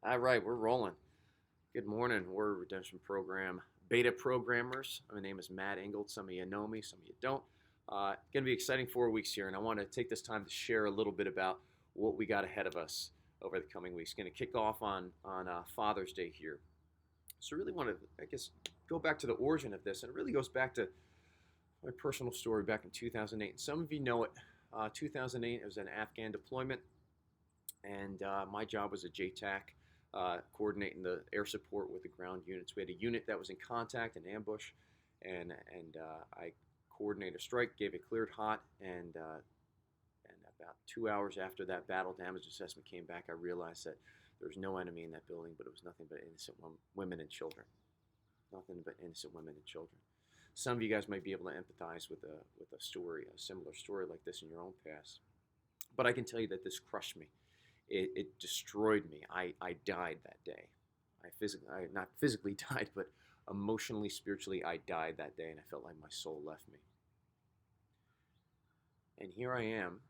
All right, we're rolling. Good morning. We're Redemption Program beta programmers. My name is Matt Ingold. Some of you know me, some of you don't. Going to be exciting 4 weeks here, and I want to take this time to share a little bit about what we got ahead of us over the coming weeks. Going to kick off on Father's Day here. So, really want to, I guess, go back to the origin of this, and it really goes back to my personal story back in 2008. And some of you know it. 2008, it was an Afghan deployment, and my job was a JTAC, coordinating the air support with the ground units. We had a unit that was in contact and ambush, and I coordinated a strike, gave it cleared hot, and about 2 hours after that battle damage assessment came back, I realized that there was no enemy in that building, but it was nothing but innocent women and children. Nothing but innocent women and children. Some of you guys might be able to empathize with a story, a similar story like this in your own past. But I can tell you that this crushed me. It destroyed me. I died that day. I not physically died, but emotionally, spiritually, I died that day, and I felt like my soul left me. And here I am,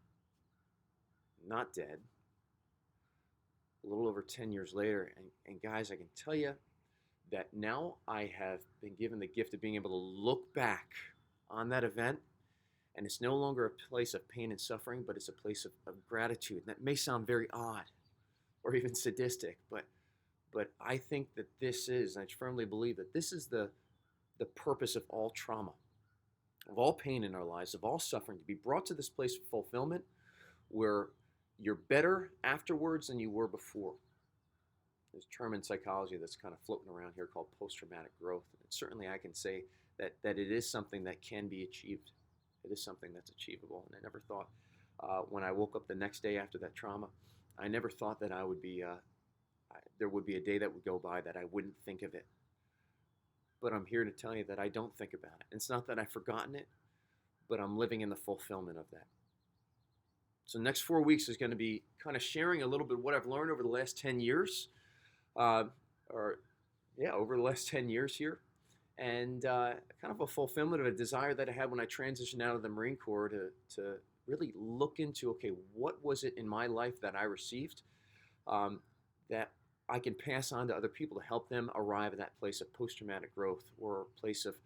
not dead, a little over 10 years later. And guys, I can tell you that now I have been given the gift of being able to look back on that event, and it's no longer a place of pain and suffering, but it's a place of gratitude. And that may sound very odd or even sadistic, but I think that this is, and I firmly believe that this is the purpose of all trauma, of all pain in our lives, of all suffering, to be brought to this place of fulfillment where you're better afterwards than you were before. There's a term in psychology that's kind of floating around here called post-traumatic growth. And certainly I can say that it is something that can be achieved. It is something that's achievable. And I never thought, when I woke up the next day after that trauma, I never thought that I would be, there would be a day that would go by that I wouldn't think of it. But I'm here to tell you that I don't think about it. It's not that I've forgotten it, but I'm living in the fulfillment of that. So the next 4 weeks is going to be kind of sharing a little bit of what I've learned over the last 10 years, over the last 10 years here, and kind of a fulfillment of a desire that I had when I transitioned out of the Marine Corps to really look into, okay, what was it in my life that I received that I can pass on to other people to help them arrive at that place of post-traumatic growth, or a place of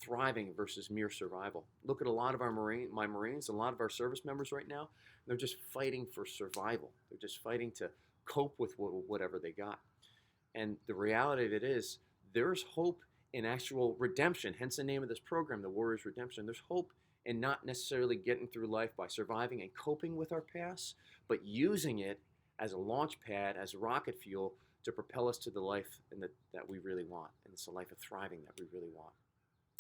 thriving versus mere survival. Look at a lot of my Marines, a lot of our service members right now, they're just fighting for survival. They're just fighting to cope with whatever they got. And the reality of it is, there's hope in actual redemption, hence the name of this program, the Warriors Redemption. There's hope in not necessarily getting through life by surviving and coping with our past, but using it as a launch pad, as rocket fuel to propel us to the life that we really want. And it's a life of thriving that we really want.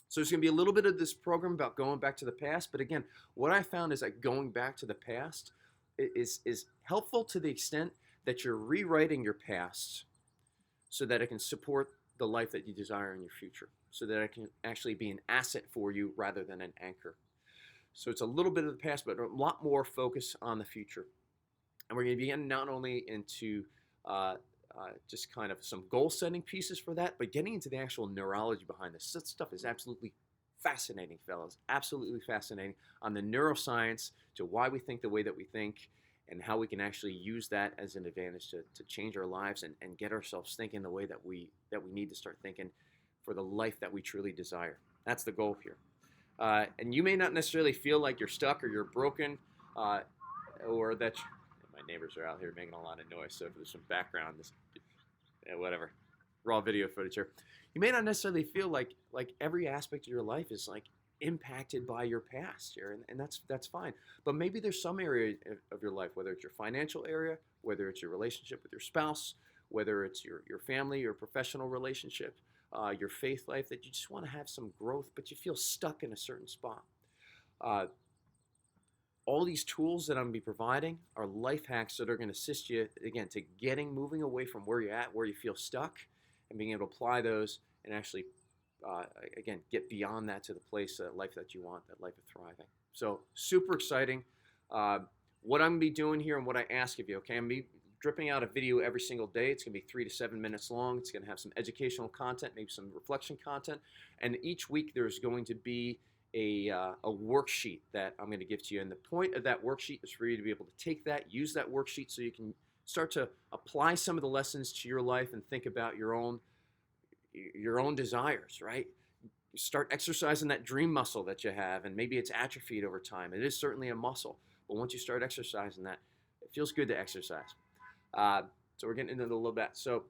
So there's going to be a little bit of this program about going back to the past. But again, what I found is that going back to the past is helpful to the extent that you're rewriting your past so that it can support the life that you desire in your future, so that it can actually be an asset for you rather than an anchor. So it's a little bit of the past, but a lot more focus on the future. And we're going to be getting not only into just kind of some goal setting pieces for that, but getting into the actual neurology behind this. This stuff is absolutely fascinating, fellas. Absolutely fascinating, on the neuroscience to why we think the way that we think, and how we can actually use that as an advantage to change our lives and get ourselves thinking the way that we need to start thinking for the life that we truly desire. That's the goal here. And you may not necessarily feel like you're stuck or you're broken, or that my neighbors are out here making a lot of noise, so if there's some background, whatever, raw video footage here. You may not necessarily feel like every aspect of your life is like impacted by your past here, and that's fine. But maybe there's some area of your life, whether it's your financial area, whether it's your relationship with your spouse, whether it's your family, your professional relationship, your faith life, that you just want to have some growth, but you feel stuck in a certain spot. All these tools that I'm going to be providing are life hacks that are going to assist you, again, to moving away from where you're at, where you feel stuck, and being able to apply those and actually, again, get beyond that to the place, life that you want, that life of thriving. So super exciting. What I'm going to be doing here and what I ask of you, okay, I'm going to be dripping out a video every single day. It's going to be 3 to 7 minutes long. It's going to have some educational content, maybe some reflection content. And each week there's going to be a worksheet that I'm going to give to you. And the point of that worksheet is for you to be able to take that, use that worksheet so you can start to apply some of the lessons to your life and think about your own desires, right? You start exercising that dream muscle that you have, and maybe it's atrophied over time. It is certainly a muscle, but once you start exercising that, it feels good to exercise. So we're getting into it a little bit. So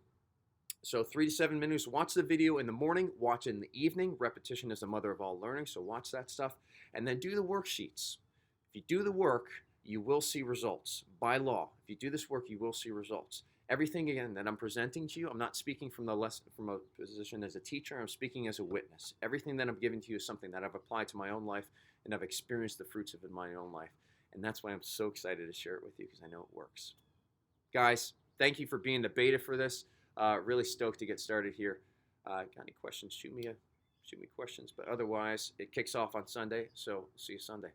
3 to 7 minutes. Watch the video in the morning. Watch it in the evening. Repetition is the mother of all learning. So watch that stuff, and then do the worksheets. If you do the work, you will see results by law. If you do this work, you will see results. Everything again that I'm presenting to you, I'm not speaking from a position as a teacher. I'm speaking as a witness. Everything that I'm giving to you is something that I've applied to my own life, and I've experienced the fruits of it in my own life. And that's why I'm so excited to share it with you, because I know it works. Guys, thank you for being the beta for this. Really stoked to get started here. Got any questions? Shoot me questions. But otherwise, it kicks off on Sunday, so see you Sunday.